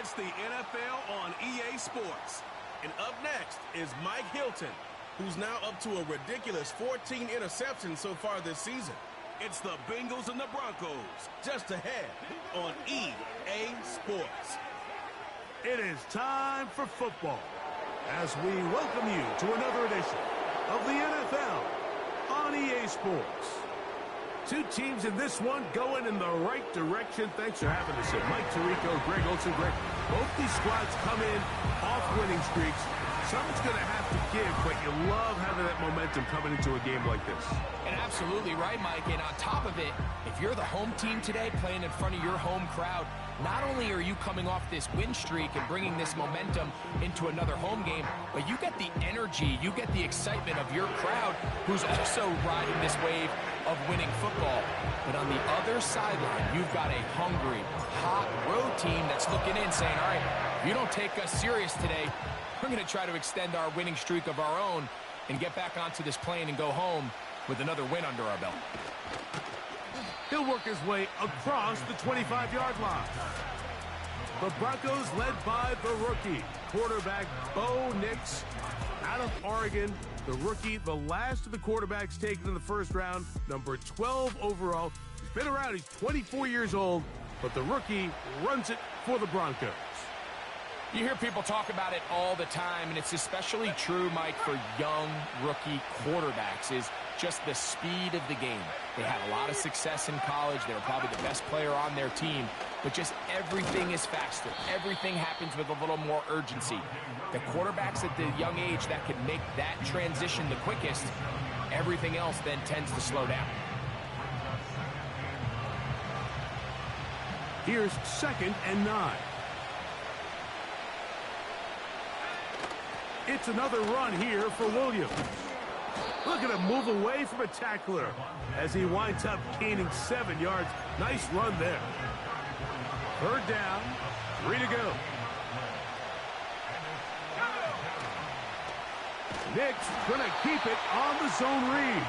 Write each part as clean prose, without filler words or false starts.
It's the NFL on EA Sports. And up next is Mike Hilton, who's now up to a ridiculous 14 interceptions so far this season. It's the Bengals and the Broncos, just ahead on EA Sports. It is time for football as we welcome you to another edition of the NFL on EA Sports. Two teams in this one going in the right direction. Thanks for having us. Mike Tirico, Greg Olsen. Greg, both these squads come in off winning streaks. Something's going to have to give, but you love having that momentum coming into a game like this. And absolutely right, Mike. And on top of it, if you're the home team today playing in front of your home crowd, not only are you coming off this win streak and bringing this momentum into another home game, but you get the energy, you get the excitement of your crowd who's also riding this wave of winning football. But on the other sideline, you've got a hungry, hot road team that's looking in saying, all right, if you don't take us serious today, we're going to try to extend our winning streak of our own and get back onto this plane and go home with another win under our belt. He'll work his way across the 25-yard line. The Broncos led by the rookie, quarterback Bo Nix out of Oregon. The rookie, the last of the quarterbacks taken in the first round, number 12 overall. He's been around, he's 24 years old, but the rookie runs it for the Broncos. You hear people talk about it all the time, and it's especially true, Mike, for young rookie quarterbacks, is just the speed of the game. They had a lot of success in college. They were probably the best player on their team, but just everything is faster. Everything happens with a little more urgency. The quarterbacks at the young age that can make that transition the quickest, everything else then tends to slow down. Here's 2nd and 9. It's another run here for Williams. Look at him move away from a tackler as he winds up gaining 7 yards. Nice run there. 3rd down, 3 to go. Nick's going to keep it on the zone read.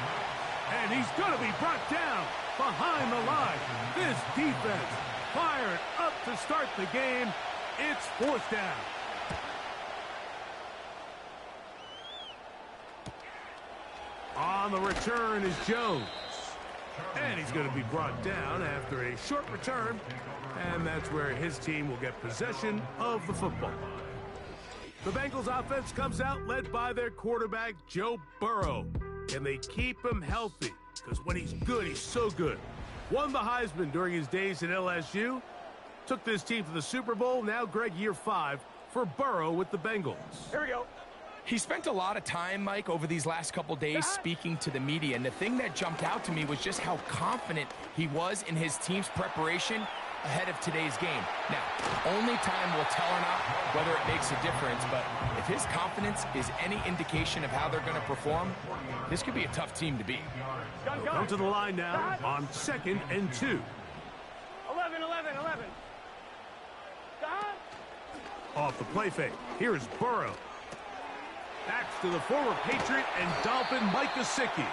And he's going to be brought down behind the line. This defense fired up to start the game. It's 4th down. On the return is Jones. And he's going to be brought down after a short return. And that's where his team will get possession of the football. The Bengals offense comes out led by their quarterback, Joe Burrow. And they keep him healthy because when he's good, he's so good. Won the Heisman during his days at LSU. Took this team to the Super Bowl. Now, Greg, year 5 for Burrow with the Bengals. Here we go. He spent a lot of time, Mike, over these last couple days speaking to the media, and the thing that jumped out to me was just how confident he was in his team's preparation ahead of today's game. Now, only time will tell or not whether it makes a difference, but if his confidence is any indication of how they're going to perform, this could be a tough team to beat. Come to the line now on 2nd and 2. 11. Off the play fake, here's Burrow. Backs to the former Patriot and Dolphin Mike Gesicki.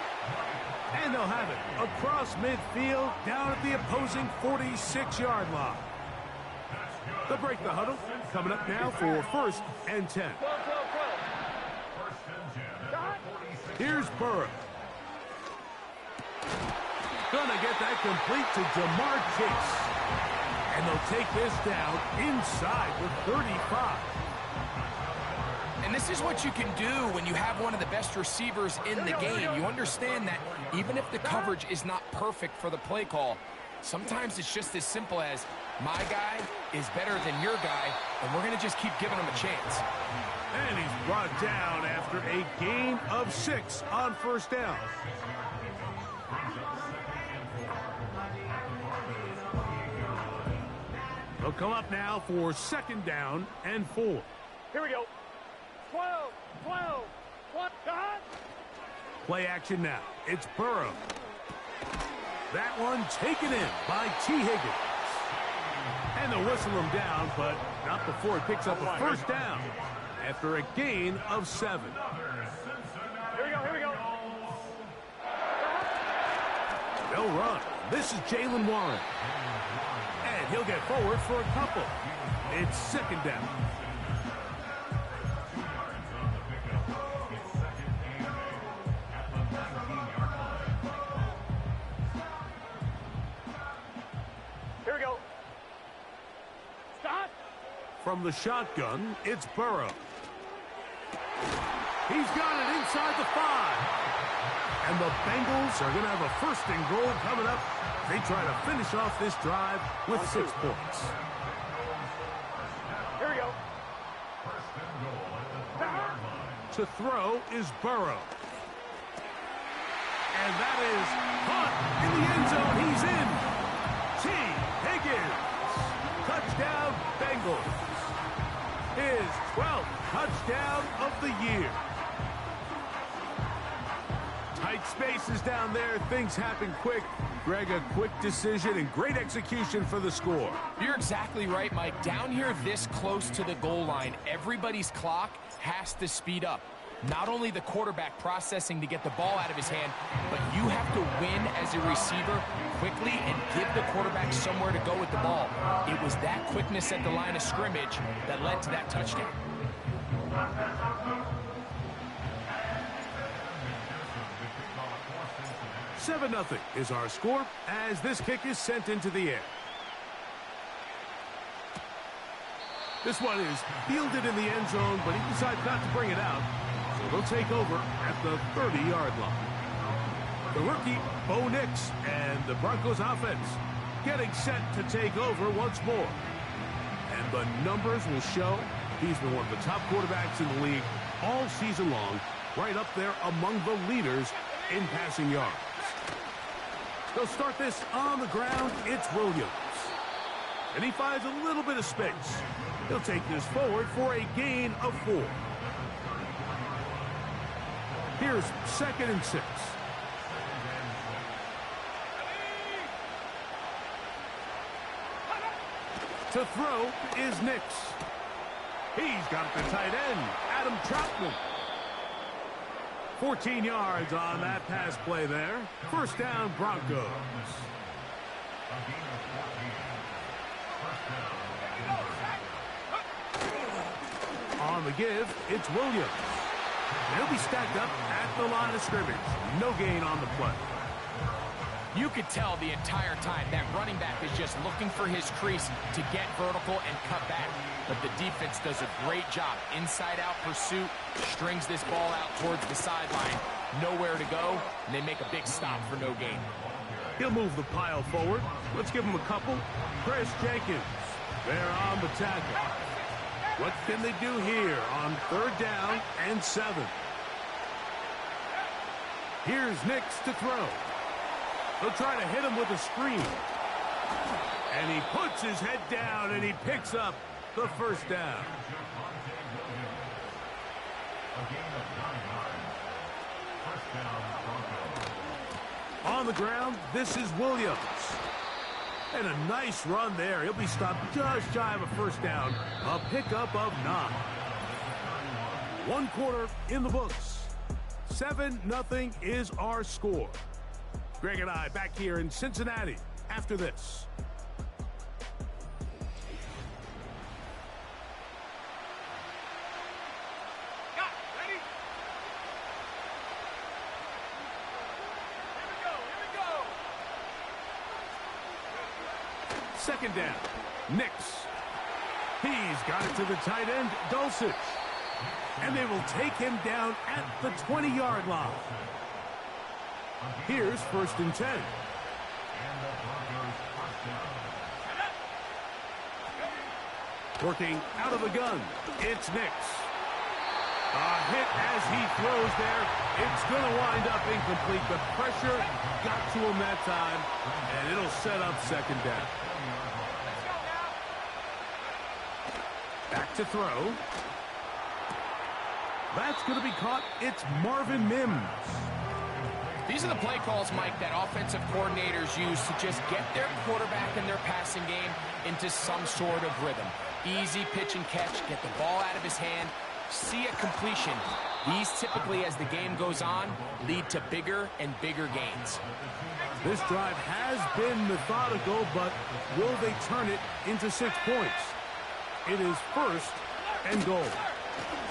And they'll have it across midfield down at the opposing 46-yard line. They'll break the huddle. Coming up now for 1st and 10. Here's Burrow. Gonna get that complete to Jamar Chase. And they'll take this down inside the 35. And this is what you can do when you have one of the best receivers in the game. You understand that even if the coverage is not perfect for the play call, sometimes it's just as simple as my guy is better than your guy, and we're going to just keep giving him a chance. And he's brought down after a gain of 6 on 1st down. They'll come up now for 2nd down and 4. Here we go. 12. Play action now. It's Burrow. That one taken in by T. Higgins. And they'll whistle him down, but not before he picks up a 1st down after a gain of 7. Here we go. They'll run. This is Jalen Warren. And he'll get forward for a couple. It's second down. Here we go. Stop. From the shotgun, it's Burrow. He's got it inside the 5. And the Bengals are going to have a first and goal coming up. They try to finish off this drive with 6 points. Here we go. To throw is Burrow. And that is caught in the end zone. He's in. T. Higgins. Touchdown, Bengals. His 12th touchdown of the year. Tight spaces down there. Things happen quick. Greg, a quick decision and great execution for the score. You're exactly right, Mike. Down here this close to the goal line, everybody's clock has to speed up. Not only the quarterback processing to get the ball out of his hand, but you have to win as a receiver quickly and give the quarterback somewhere to go with the ball. It was that quickness at the line of scrimmage that led to that touchdown. 7-0 is our score as this kick is sent into the air. This one is fielded in the end zone, but he decides not to bring it out. So they'll take over at the 30-yard line. The rookie, Bo Nix, and the Broncos offense getting set to take over once more. And the numbers will show he's been one of the top quarterbacks in the league all season long, right up there among the leaders in passing yards. They'll start this on the ground. It's Williams. And he finds a little bit of space. He'll take this forward for a gain of 4. Here's 2nd and 6. To throw is Nix. He's got the tight end, Adam Troutman. 14 yards on that pass play there. First down, Broncos. On the give, it's Williams. They'll be stacked up at the line of scrimmage. No gain on the play. You could tell the entire time that running back is just looking for his crease to get vertical and cut back. But the defense does a great job. Inside-out pursuit, strings this ball out towards the sideline. Nowhere to go, and they make a big stop for no gain. He'll move the pile forward. Let's give him a couple. Chris Jenkins, they're on the tackle. What can they do here on 3rd down and 7? Here's Nix to throw. They'll try to hit him with a screen. And he puts his head down and he picks up the first down. On the ground, this is Williams. And a nice run there. He'll be stopped just shy of a first down. A pickup of 9. 1 quarter in the books. 7-0 is our score. Greg and I back here in Cincinnati after this. Ready? Here we go. 2nd down. Nix. He's got it to the tight end, Dulcich. And they will take him down at the 20-yard line. Here's 1st and 10. Working out of the gun, it's Nix. A hit as he throws there. It's going to wind up incomplete. The pressure got to him that time, and it'll set up 2nd down. Back to throw. That's going to be caught. It's Marvin Mims. These are the play calls, Mike, that offensive coordinators use to just get their quarterback and their passing game into some sort of rhythm. Easy pitch and catch, get the ball out of his hand, see a completion. These typically, as the game goes on, lead to bigger and bigger gains. This drive has been methodical, but will they turn it into 6 points? It is 1st and goal.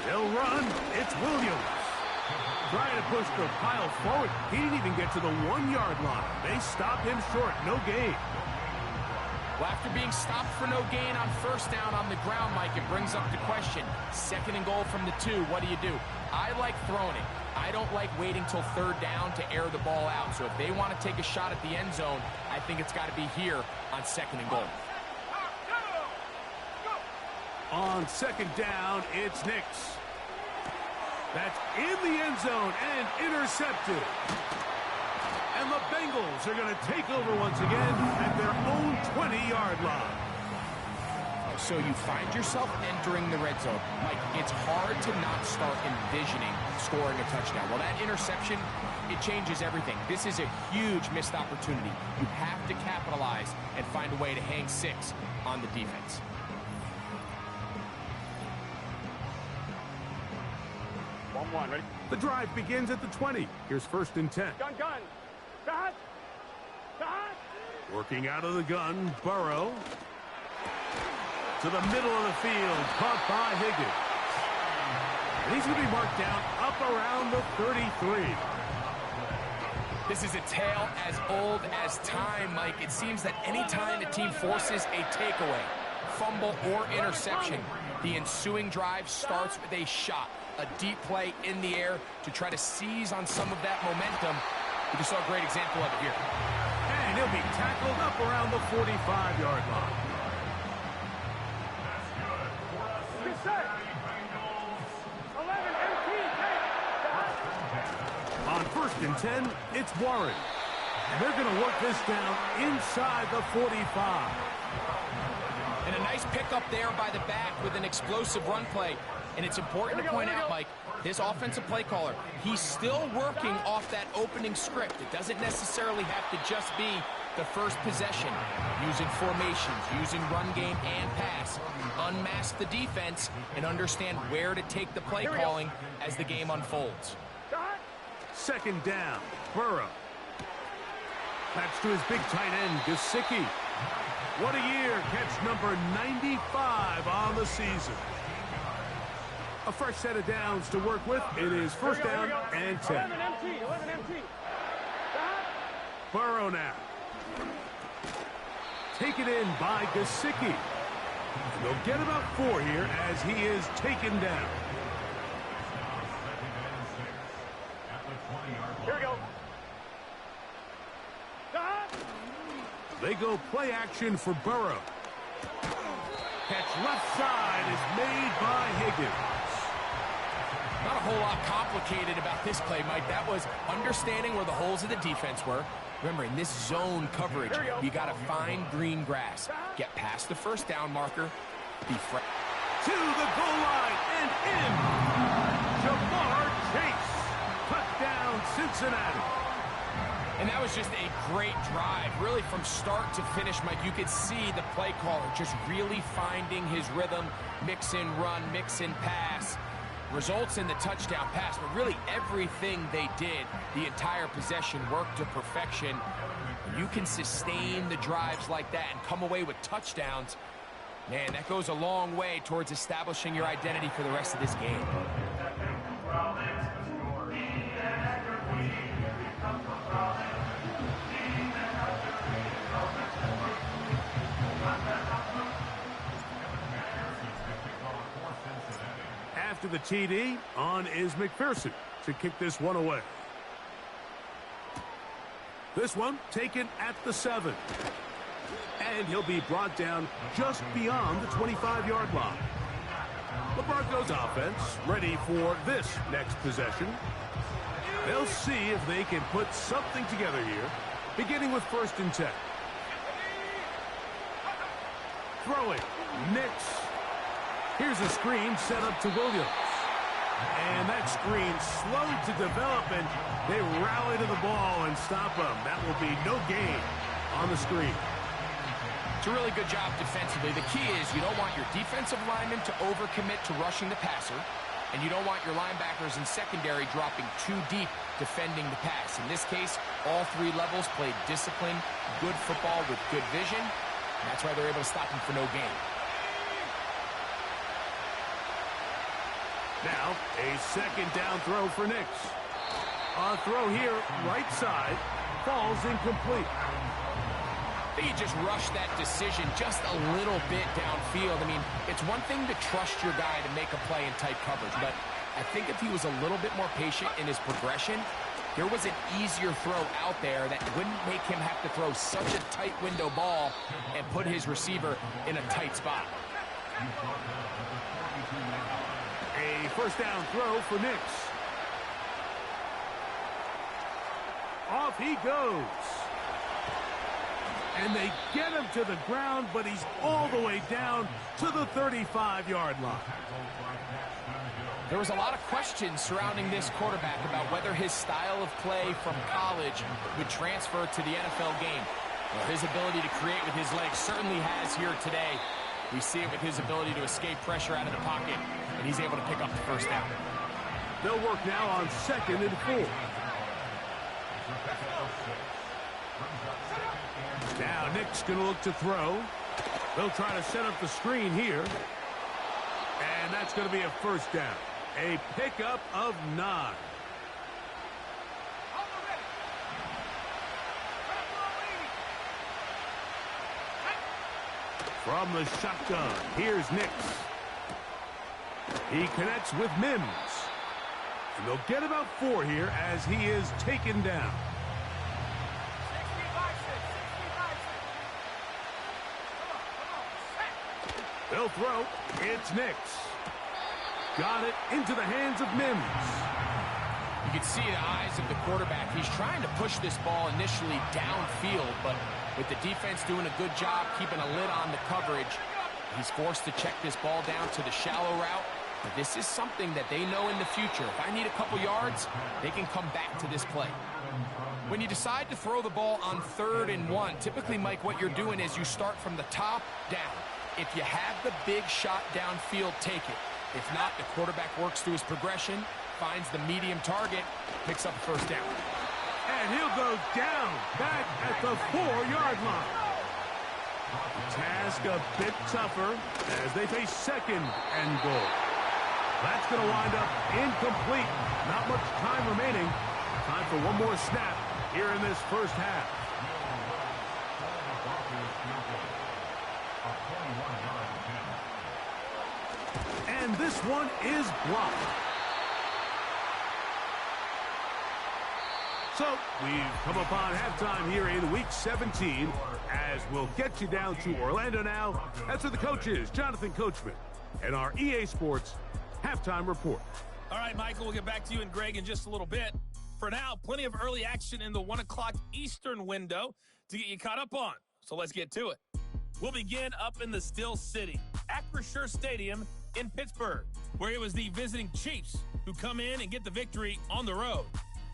They'll run. It's Williams. Trying to push the pile forward. He didn't even get to the 1-yard line. They stopped him short. No gain. Well, after being stopped for no gain on 1st down on the ground, Mike, it brings up the question. 2nd and goal from the 2. What do? I like throwing it. I don't like waiting till 3rd down to air the ball out. So if they want to take a shot at the end zone, I think it's got to be here on 2nd and goal. On 2nd down, it's Nix. That's in the end zone and intercepted. And the Bengals are going to take over once again at their own 20-yard line. So you find yourself entering the red zone. Mike, it's hard to not start envisioning scoring a touchdown. Well, that interception, it changes everything. This is a huge missed opportunity. You have to capitalize and find a way to hang 6 on the defense. Ready? The drive begins at the 20. Here's 1st and 10. Gun. Start. Working out of the gun, Burrow. To the middle of the field, caught by Higgins. And he's going to be marked down up around the 33. This is a tale as old as time, Mike. It seems that any time the team forces a takeaway, fumble, or interception, the ensuing drive starts with a shot, a deep play in the air to try to seize on some of that momentum. We just saw a great example of it here. And he'll be tackled up around the 45-yard line. Get set. 11, 18, On 1st and 10, it's Warren. And they're going to work this down inside the 45. And a nice pickup there by the back with an explosive run play. And it's important to point out, Mike, this offensive play caller, he's still working off that opening script. It doesn't necessarily have to just be the first possession. Using formations, using run game and pass. Unmask the defense and understand where to take the play calling as the game unfolds. 2nd down, Burrow. That's to his big tight end, Gesicki. What a year, catch number 95 on the season. A fresh set of downs to work with. It is 1st down and 10. 11 empty. Burrow now. Taken in by Gesicki. They'll get about 4 here as he is taken down. Here we go. They go play action for Burrow. Catch left side is made by Higgins. Not a whole lot complicated about this play, Mike. That was understanding where the holes of the defense were. Remember, in this zone coverage, you got to find green grass. Get past the 1st down marker. Be fresh. To the goal line and in. Jamar Chase. Touchdown, Cincinnati. And that was just a great drive. Really, from start to finish, Mike, you could see the play caller just really finding his rhythm. Mix in run, mix in pass. Results in the touchdown pass, but really everything they did, the entire possession worked to perfection. You can sustain the drives like that and come away with touchdowns. Man, that goes a long way towards establishing your identity for the rest of this game. After the TD, on is McPherson to kick this one away. This one taken at the 7. And he'll be brought down just beyond the 25-yard line. The Broncos offense ready for this next possession. They'll see if they can put something together here, beginning with 1st and 10. Throwing, Nix. Here's a screen set up to Williams. And that screen slowed to develop, and they rally to the ball and stop him. That will be no gain on the screen. It's a really good job defensively. The key is you don't want your defensive lineman to overcommit to rushing the passer. and you don't want your linebackers and secondary dropping too deep defending the pass. In this case, all three levels played disciplined, good football with good vision. And that's why they're able to stop him for no gain. Now, a second down throw for Nix. A throw here, right side, falls incomplete. You just rush that decision just a little bit downfield. I mean, it's one thing to trust your guy to make a play in tight coverage, but I think if he was a little bit more patient in his progression, there was an easier throw out there that wouldn't make him have to throw such a tight window ball and put his receiver in a tight spot. A first down throw for Nix. Off he goes. And they get him to the ground, but he's all the way down to the 35-yard line. There was a lot of questions surrounding this quarterback about whether his style of play from college would transfer to the NFL game. Well, his ability to create with his legs certainly has here today. We see it with his ability to escape pressure out of the pocket, and he's able to pick up the first down. They'll work now on 2nd and 4. Now Nick's going to look to throw. They'll try to set up the screen here. And that's going to be a first down. A pickup of 9. From the shotgun, here's Nix. He connects with Mims. And they'll get about 4 here as he is taken down. They'll throw. It's Nix. Got it into the hands of Mims. You can see the eyes of the quarterback. He's trying to push this ball initially downfield, but with the defense doing a good job keeping a lid on the coverage, he's forced to check this ball down to the shallow route. But this is something that they know in the future. If I need a couple yards, they can come back to this play. When you decide to throw the ball on 3rd and 1, typically, Mike, what you're doing is you start from the top down. If you have the big shot downfield, take it. If not, the quarterback works through his progression, finds the medium target, picks up a first down. And he'll go down back at the 4-yard line. Task a bit tougher as they face 2nd and goal. That's going to wind up incomplete. Not much time remaining. Time for one more snap here in this first half. And this one is blocked. So we've come upon halftime here in Week 17 as we'll get you down to Orlando now. That's with the coaches, Jonathan Coachman, and our EA Sports Halftime Report. All right, Michael, we'll get back to you and Greg in just a little bit. For now, plenty of early action in the 1 o'clock Eastern window to get you caught up on. So let's get to it. We'll begin up in the Still City, Acrisure Stadium in Pittsburgh, where it was the visiting Chiefs who come in and get the victory on the road.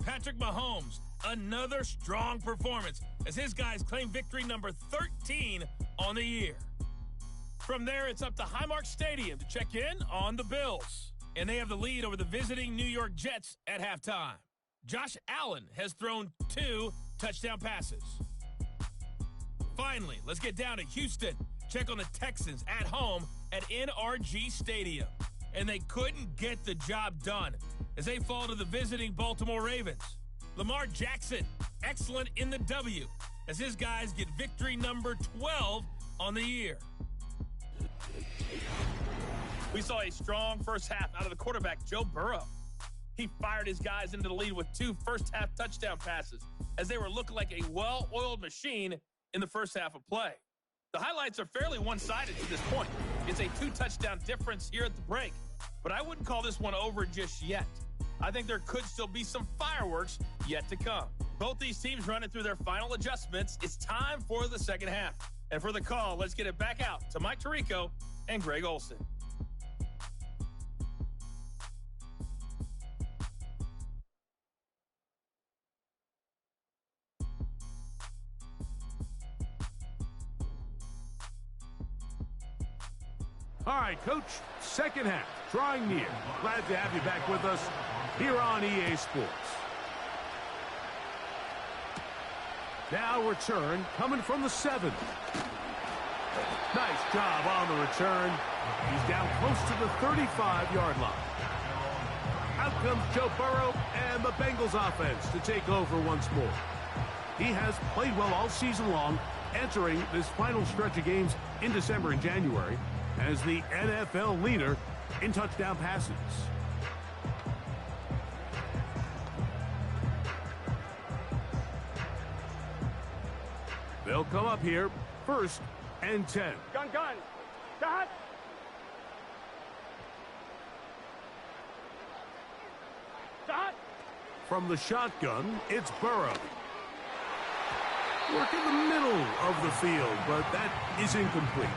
Patrick Mahomes, another strong performance as his guys claim victory number 13 on the year. From there, it's up to Highmark Stadium to check in on the Bills, and they have the lead over the visiting New York Jets at halftime. Josh Allen has thrown 2 touchdown passes. Finally, let's get down to Houston. Check on the Texans at home at NRG Stadium. And they couldn't get the job done as they fall to the visiting Baltimore Ravens. Lamar Jackson, excellent in the W, as his guys get victory number 12 on the year. We saw a strong first half out of the quarterback, Joe Burrow. He fired his guys into the lead with 2 first-half touchdown passes as they were looking like a well-oiled machine in the first half of play. The highlights are fairly one-sided to this point. It's a 2-touchdown difference here at the break, but I wouldn't call this one over just yet. I think there could still be some fireworks yet to come. Both these teams running through their final adjustments. It's time for the second half. And for the call, let's get it back out to Mike Tirico and Greg Olsen. All right, Coach, second half, drawing near. Glad to have you back with us here on EA Sports. Now return coming from the 7. Nice job on the return. He's down close to the 35-yard line. Out comes Joe Burrow and the Bengals offense to take over once more. He has played well all season long, entering this final stretch of games in December and January as the NFL leader in touchdown passes. They'll come up here, 1st and 10. Gun. Dot. Dot. From the shotgun, it's Burrow. Work in the middle of the field, but that is incomplete.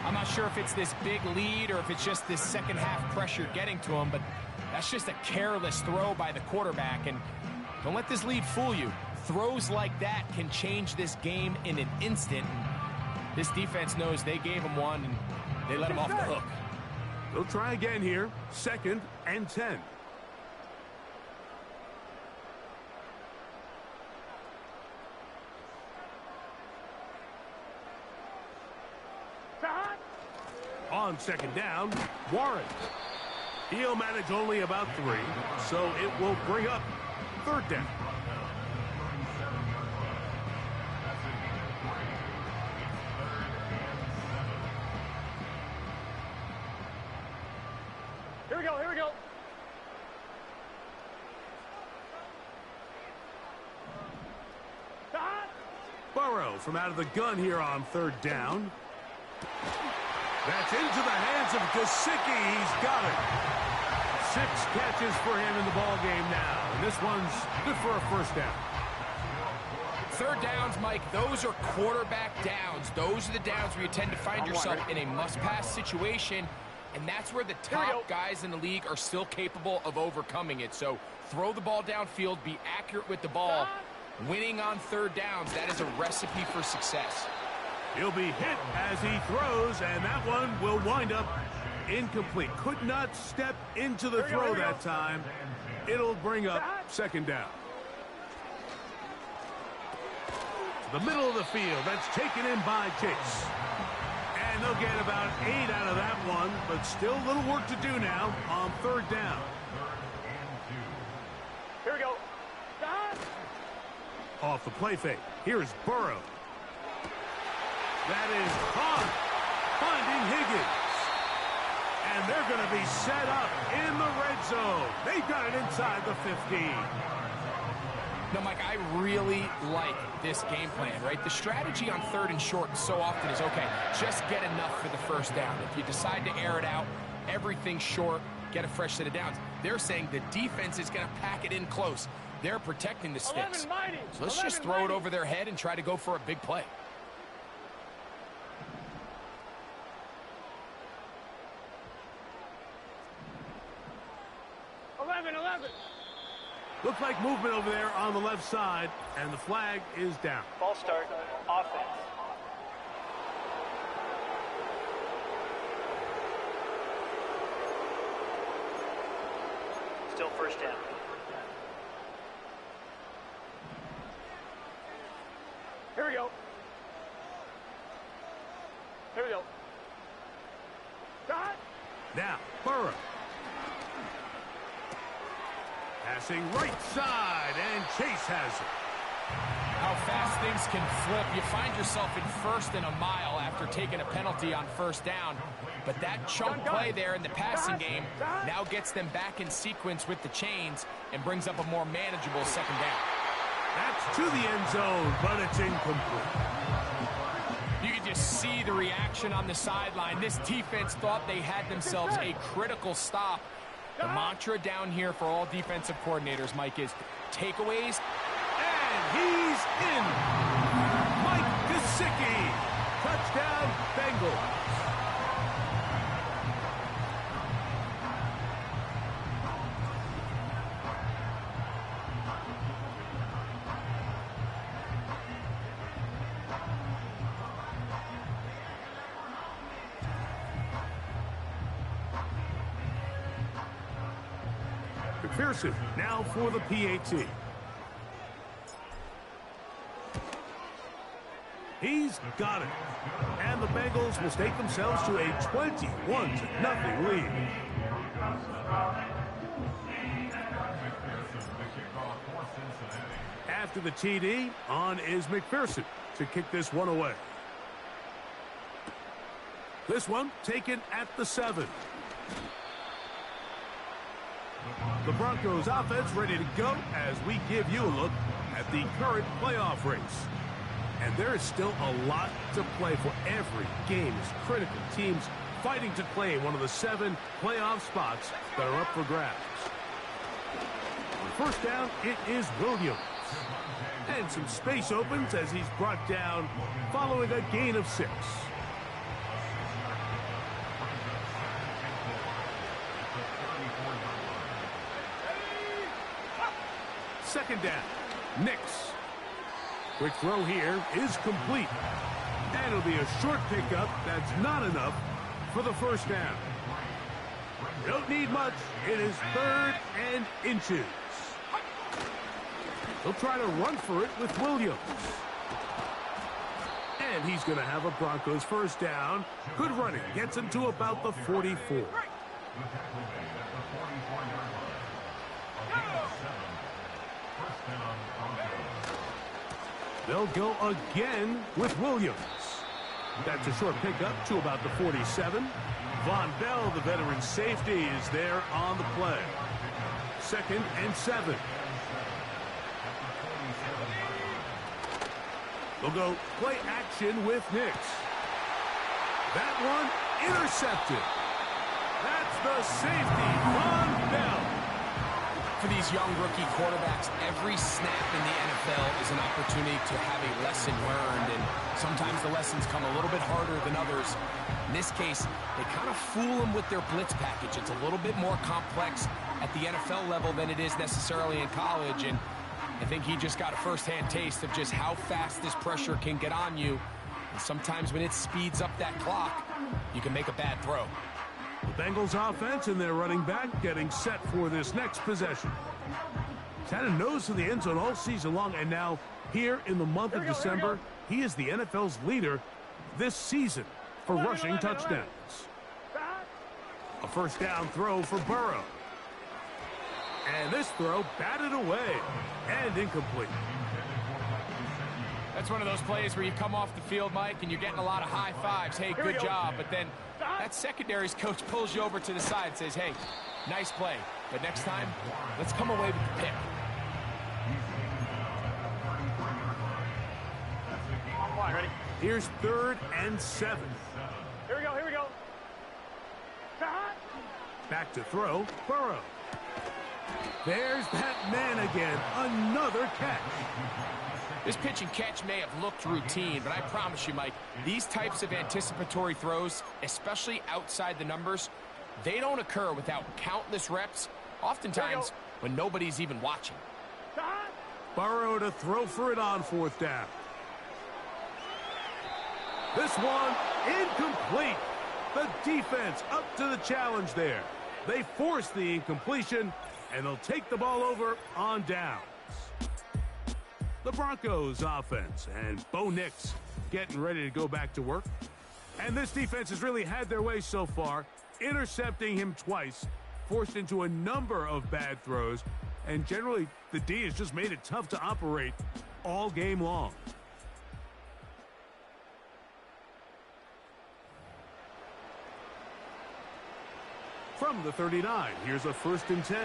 I'm not sure if it's this big lead or if it's just this second half pressure getting to him, but that's just a careless throw by the quarterback. And don't let this lead fool you. Throws like that can change this game in an instant. And this defense knows they gave him one, and they let him off the hook. They'll try again here, 2nd and 10. Dot. On 2nd down, Warren. He'll manage only about 3, so it will bring up 3rd down. Here we go. Dot. Burrow from out of the gun here on 3rd down. That's into the hands of Gesicki. He's got it. 6 catches for him in the ball game now. And this one's good for a 1st down. 3rd downs, Mike, those are quarterback downs. Those are the downs where you tend to find yourself in a must-pass situation, and that's where the top guys in the league are still capable of overcoming it. So throw the ball downfield, be accurate with the ball. Winning on 3rd downs, that is a recipe for success. He'll be hit as he throws, and that one will wind up incomplete. Could not step into the throw that time. It'll bring up 2nd down. The middle of the field, that's taken in by Chase. And they'll get about 8 out of that one, but still a little work to do now on 3rd down. Here we go. Dot. Off the play fake, here's Burrow. That is caught, finding Higgins. And they're going to be set up in the red zone. They've got it inside the 15. No, Mike, I really like this game plan, right? The strategy on 3rd and short so often is, okay, just get enough for the 1st down. If you decide to air it out, everything short, get a fresh set of downs. They're saying the defense is going to pack it in close. They're protecting the sticks. So let's just throw it over their head and try to go for a big play. Looks like movement over there on the left side, and the flag is down. Ball start. Offense. Still 1st down. Here we go. Dot. Now, Burrow. Passing right side, and Chase has it. How fast things can flip. You find yourself in 1st and a mile after taking a penalty on 1st down. But that chunk play there in the passing game now gets them back in sequence with the chains and brings up a more manageable 2nd down. That's to the end zone, but it's incomplete. You can just see the reaction on the sideline. This defense thought they had themselves a critical stop. The mantra down here for all defensive coordinators, Mike, is takeaways. And he's in. Mike Gesicki. Touchdown, Bengals. McPherson now for the PAT. He's got it. And the Bengals will stake themselves to a 21-0 lead. After the TD, on is McPherson to kick this one away. This one taken at the 7. The Broncos offense ready to go as we give you a look at the current playoff race. And there is still a lot to play for. Every game is critical. Teams fighting to claim one of the 7 playoff spots that are up for grabs. On first down, it is Williams. And some space opens as he's brought down following a gain of 6. Second down, Nix. Quick throw here is complete. And it'll be a short pickup that's not enough for the first down. Don't need much. It is 3rd and inches. He'll try to run for it with Williams. And he's going to have a Broncos first down. Good running. Gets him to about the 44. They'll go again with Williams. That's a short pickup to about the 47. Von Bell, the veteran safety, is there on the play. 2nd and 7. They'll go play action with Nix. That one intercepted. That's the safety, Von Bell. For these young rookie quarterbacks, every snap in the NFL is an opportunity to have a lesson learned, and sometimes the lessons come a little bit harder than others. In this case, they kind of fool them with their blitz package. It's a little bit more complex at the NFL level than it is necessarily in college, and I think he just got a first-hand taste of just how fast this pressure can get on you. And sometimes when it speeds up that clock, you can make a bad throw. The Bengals offense and their running back getting set for this next possession. He's had a nose to the end zone all season long, and now here in the month of December, he is the NFL's leader this season for rushing touchdowns. A first down throw for Burrow. And this throw batted away and incomplete. That's one of those plays where you come off the field, Mike, and you're getting a lot of high fives. Hey, good job. But then that secondary's coach pulls you over to the side and says, hey, nice play. But next time, let's come away with the pick. Ready? Here's 3rd and 7. Here we go. Back to throw, Burrow. There's that man again. Another catch. This pitch and catch may have looked routine, but I promise you, Mike, these types of anticipatory throws, especially outside the numbers, they don't occur without countless reps, oftentimes when nobody's even watching. Burrow to throw for it on 4th down. This one incomplete. The defense up to the challenge there. They force the incompletion, and they'll take the ball over on downs. The Broncos offense and Bo Nix getting ready to go back to work. And this defense has really had their way so far, intercepting him twice, forced into a number of bad throws, and generally the D has just made it tough to operate all game long. From the 39, here's a 1st and 10.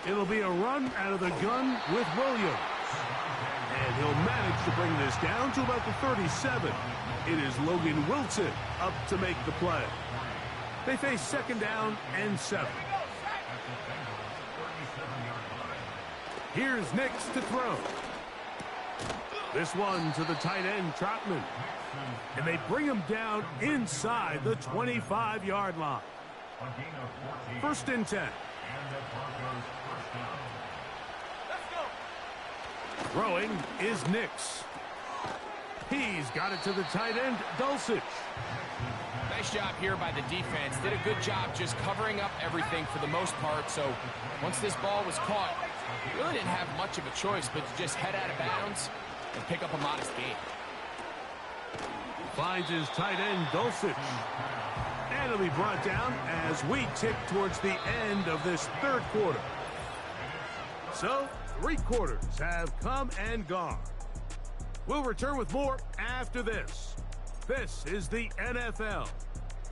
It'll be a run out of the gun with Williams. And he'll manage to bring this down to about the 37. It is Logan Wilson up to make the play. They face 2nd down and 7. Here's Nix to throw. This one to the tight end, Trotman. And they bring him down inside the 25-yard line. 1st and 10. Throwing is Nix. He's got it to the tight end, Dulcich. Nice Nice job here by the defense. Did a good job just covering up everything for the most part. So once this ball was caught, really didn't have much of a choice but to just head out of bounds and pick up a modest gain. Finds his tight end, Dulcich. And it'll be brought down as we tick towards the end of this third quarter. So, 3 quarters have come and gone. We'll return with more after this. This is the NFL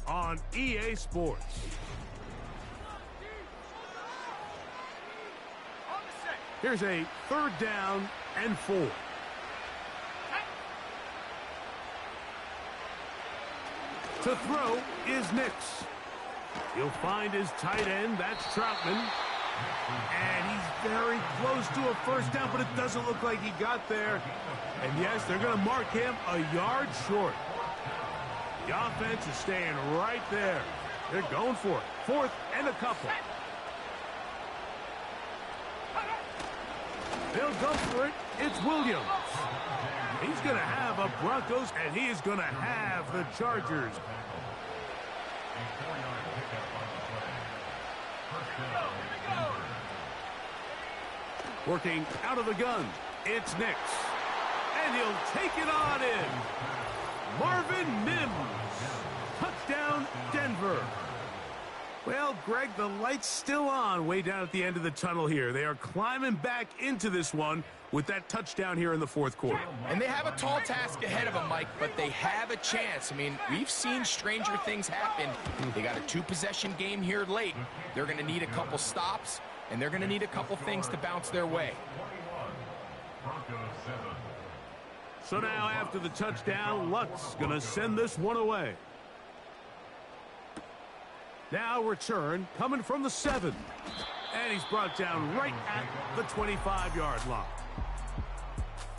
on EA Sports. Here's a 3rd down and 4. To throw is Nix. He'll find his tight end, that's Troutman. And he's very close to a first down, but it doesn't look like he got there. And yes, they're going to mark him a yard short. The offense is staying right there. They're going for it. 4th and a couple. They'll go for it. It's Williams. He's going to have a Broncos, and he is going to have the Chargers. Working out of the gun, it's Nix. And he'll take it on in. Marvin Mims. Touchdown, Denver. Well, Greg, the light's still on way down at the end of the tunnel here. They are climbing back into this one with that touchdown here in the 4th quarter. And they have a tall task ahead of them, Mike, but they have a chance. I mean, we've seen stranger things happen. They got a 2-possession game here late. They're going to need a couple stops, and they're going to need a couple things to bounce their way. So now after the touchdown, Lutz going to send this one away. Now return coming from the 7. And he's brought down right at the 25-yard line.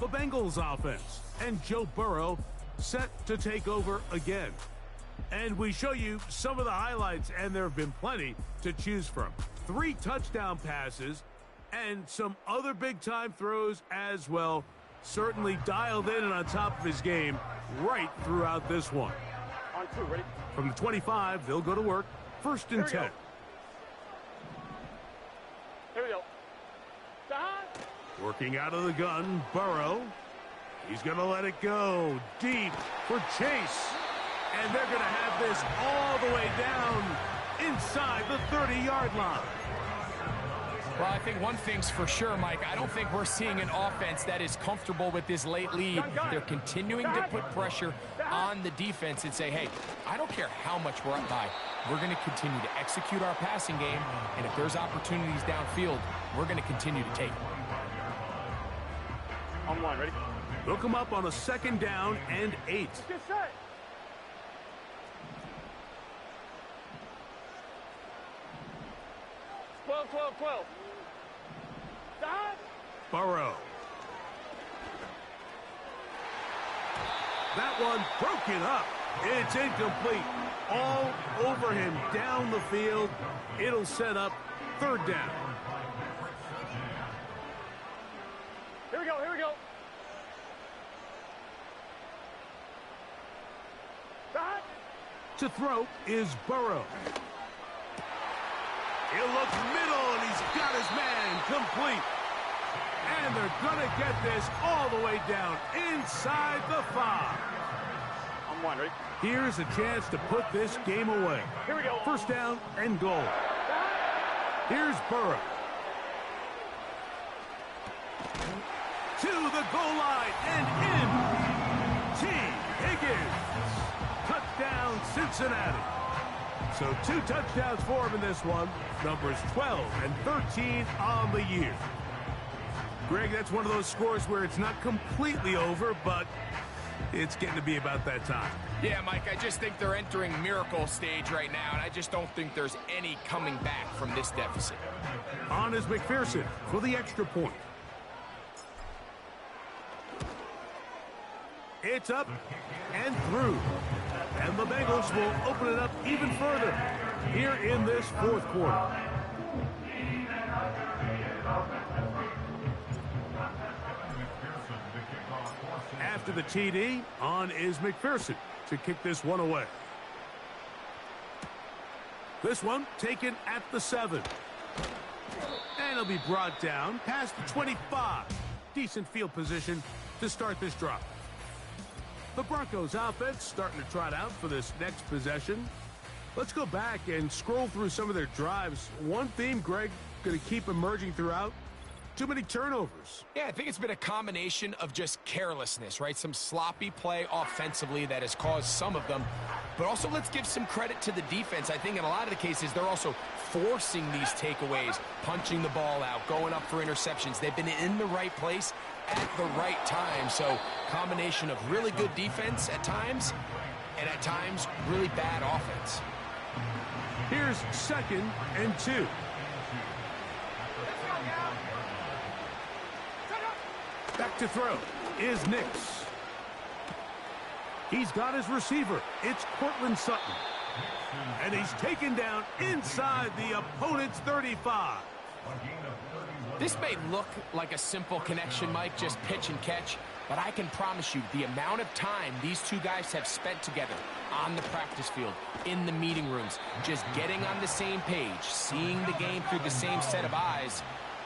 The Bengals offense and Joe Burrow set to take over again. And we show you some of the highlights, and there have been plenty to choose from. 3 touchdown passes and some other big-time throws as well. Certainly dialed in and on top of his game right throughout this one. On 2, ready? From the 25, they'll go to work. 1st and 10. Here we go. Working out of the gun, Burrow. He's going to let it go deep for Chase. And they're going to have this all the way down inside the 30-yard line. Well, I think one thing's for sure, Mike. I don't think we're seeing an offense that is comfortable with this late lead. They're continuing to put pressure on the defense and say, hey, I don't care how much we're up by. We're going to continue to execute our passing game, and if there's opportunities downfield, we're going to continue to take. On 1, ready? They'll come up on a 2nd down and 8. Get set. Twelve. Burrow. That one broken up. It's incomplete. All over him down the field. It'll set up 3rd down. Here we go. To throw is Burrow. He'll look middle, and he's got his man complete. And they're going to get this all the way down inside the 5. On 1, ready? Here's a chance to put this game away. Here we go. 1st down and goal. Here's Burrow. To the goal line and in. T. Higgins. Touchdown, Cincinnati. So 2 touchdowns for him in this one. Numbers 12 and 13 on the year. Greg, that's one of those scores where it's not completely over, but it's getting to be about that time. Yeah, Mike, I just think they're entering miracle stage right now, and I just don't think there's any coming back from this deficit. On is McPherson for the extra point. It's up and through. And the Bengals will open it up even further here in this 4th quarter. After the TD, on is McPherson to kick this one away. This one taken at the 7. And he'll be brought down past the 25. Decent field position to start this drive. The Broncos offense starting to trot out for this next possession. Let's go back and scroll through some of their drives. One theme, Greg, going to keep emerging throughout. Too many turnovers. Yeah, I think it's been a combination of just carelessness, right? Some sloppy play offensively that has caused some of them. But also, let's give some credit to the defense. I think in a lot of the cases, they're also forcing these takeaways, punching the ball out, going up for interceptions. They've been in the right place at the right time. So, combination of really good defense at times, and at times, really bad offense. Here's 2nd and 2. Back to throw is Nix. He's got his receiver. It's Cortland Sutton. And he's taken down inside the opponent's 35. This may look like a simple connection, Mike, just pitch and catch, but I can promise you the amount of time these two guys have spent together on the practice field, in the meeting rooms, just getting on the same page, seeing the game through the same set of eyes,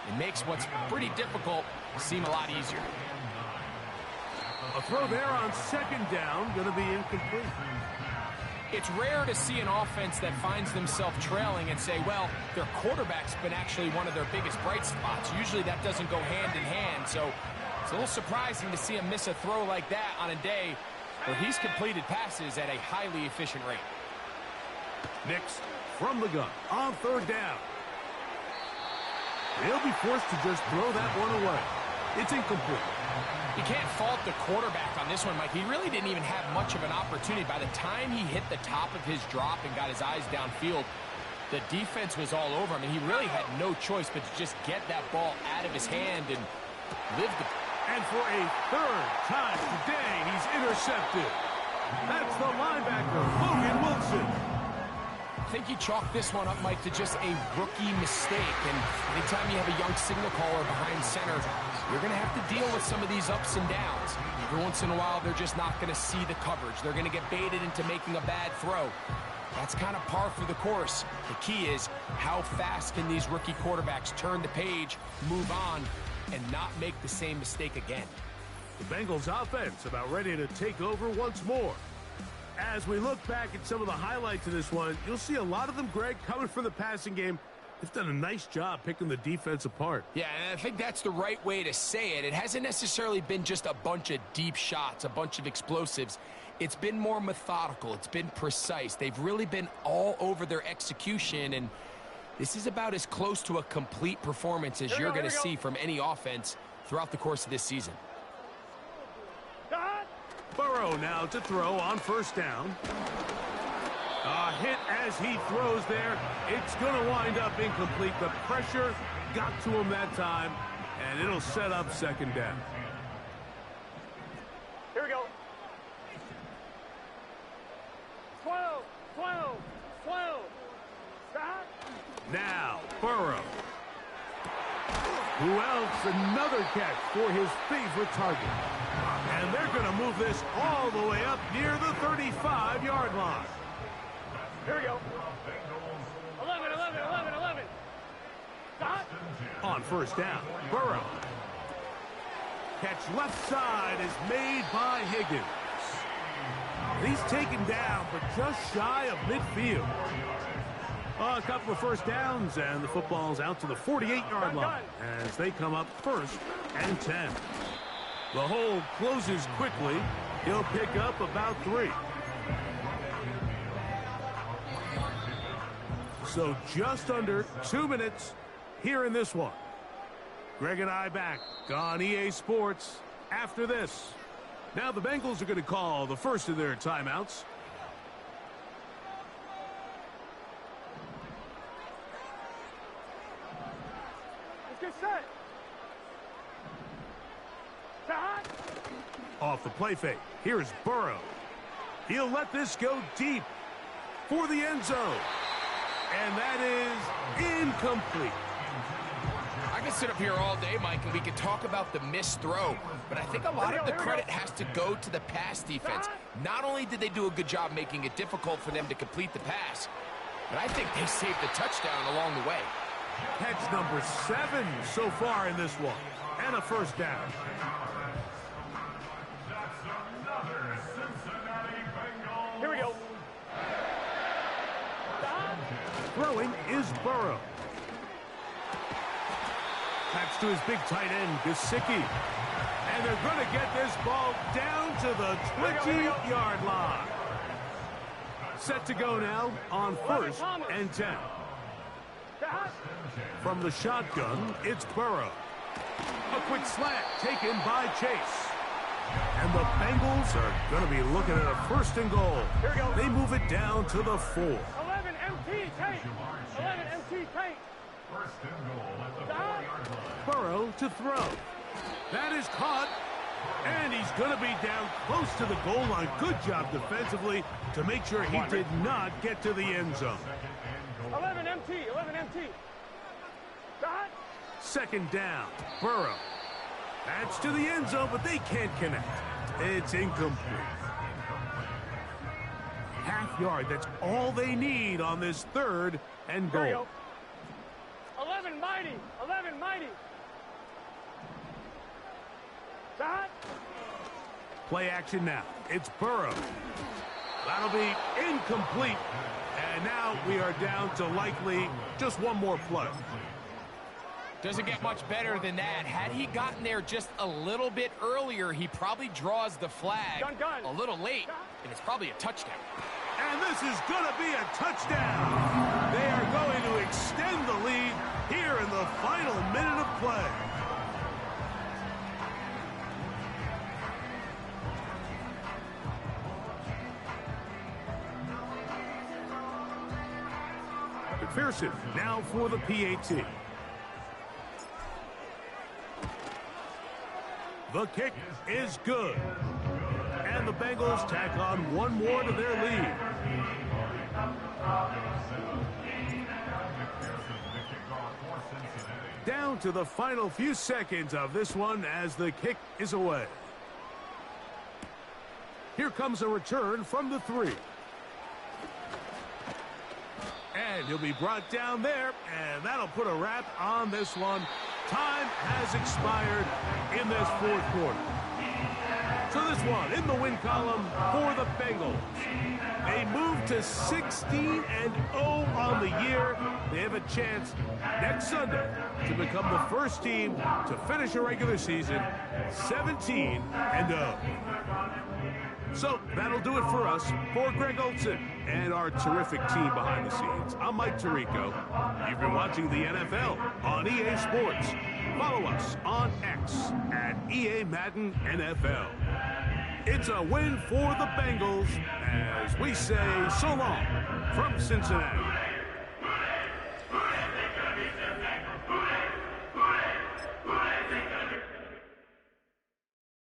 it makes what's pretty difficult seem a lot easier. A throw there on 2nd down, going to be incomplete. It's rare to see an offense that finds themselves trailing and say, well, their quarterback's been actually one of their biggest bright spots. Usually that doesn't go hand in hand, so it's a little surprising to see him miss a throw like that on a day where he's completed passes at a highly efficient rate. Nix from the gun on 3rd down. He'll be forced to just throw that one away. It's incomplete. You can't fault the quarterback on this one, Mike. He really didn't even have much of an opportunity. By the time he hit the top of his drop and got his eyes downfield, the defense was all over him, and he really had no choice but to just get that ball out of his hand and live the... And for a 3rd time today, he's intercepted. That's the linebacker, Logan Wilson. I think you chalk this one up, Mike, to just a rookie mistake. And anytime you have a young signal caller behind center, you're going to have to deal with some of these ups and downs. Every once in a while, they're just not going to see the coverage. They're going to get baited into making a bad throw. That's kind of par for the course. The key is how fast can these rookie quarterbacks turn the page, move on, and not make the same mistake again. The Bengals offense about ready to take over once more. As we look back at some of the highlights of this one, you'll see a lot of them, Greg, coming from the passing game. They've done a nice job picking the defense apart. Yeah, and I think that's the right way to say it. It hasn't necessarily been just a bunch of deep shots, a bunch of explosives. It's been more methodical. It's been precise. They've really been all over their execution, and this is about as close to a complete performance as you're going to see from any offense throughout the course of this season. Burrow now to throw on 1st down. A hit as he throws there. It's going to wind up incomplete. The pressure got to him that time, and it'll set up 2nd down. Here we go. 12, 12, 12. Stop. Now, Burrow. Who else? Another catch for his favorite target. And they're going to move this all the way up near the 35-yard line. Here we go. 11, 11, 11, 11. Stop. On 1st down, Burrow. Catch left side is made by Higgins. He's taken down, but just shy of midfield. A couple of 1st downs, and the football's out to the 48-yard line as they come up 1st and 10. The hole closes quickly. He'll pick up about 3. So just under 2 minutes here in this one. Greg and I back on EA Sports after this. Now the Bengals are going to call the first of their timeouts. Let's get set. Stop. Off the play fake. Here's Burrow. He'll let this go deep for the end zone. And that is incomplete. I could sit up here all day, Mike, and we could talk about the missed throw, but I think a lot of the credit has to go to the pass defense. Not only did they do a good job making it difficult for them to complete the pass, but I think they saved the touchdown along the way. Catch number 7 so far in this one, and a first down. Here we go. Throwing is Burrow. Pass to his big tight end, Gesicki. And they're going to get this ball down to the 20-yard line. Set to go now on 1st and 10. From the shotgun, it's Burrow. A quick slant taken by Chase. And the Bengals are going to be looking at a 1st and goal. They move it down to the 4. 11 MT tank. 11 MT tank. Burrow to throw. That is caught. And he's going to be down close to the goal line. Good job defensively to make sure he did not get to the end zone. 11 MT. 11 MT. 2nd down. Burrow. That's to the end zone, but they can't connect. It's incomplete. Half yard. That's all they need on this 3rd and goal. 11 mighty. 11 mighty. Play action now. It's Burrow. That'll be incomplete. And now we are down to likely just one more play. Doesn't get much better than that. Had he gotten there just a little bit earlier, he probably draws the flag a little late, and it's probably a touchdown. And this is going to be a touchdown. They are going to extend the lead here in the final minute of play. McPherson now for the PAT. The kick is good. And the Bengals tack on one more to their lead. Down to the final few seconds of this one as the kick is away. Here comes a return from the 3. And he'll be brought down there, and that'll put a wrap on this one. Time has expired in this 4th quarter. So this one in the win column for the Bengals. They move to 16-0 on the year. They have a chance next Sunday to become the first team to finish a regular season 17-0. So that'll do it for us. For Greg Olson and our terrific team behind the scenes, I'm Mike Tirico. You've been watching the NFL on EA Sports. Follow us on X at EA Madden NFL. It's a win for the Bengals as we say so long from Cincinnati.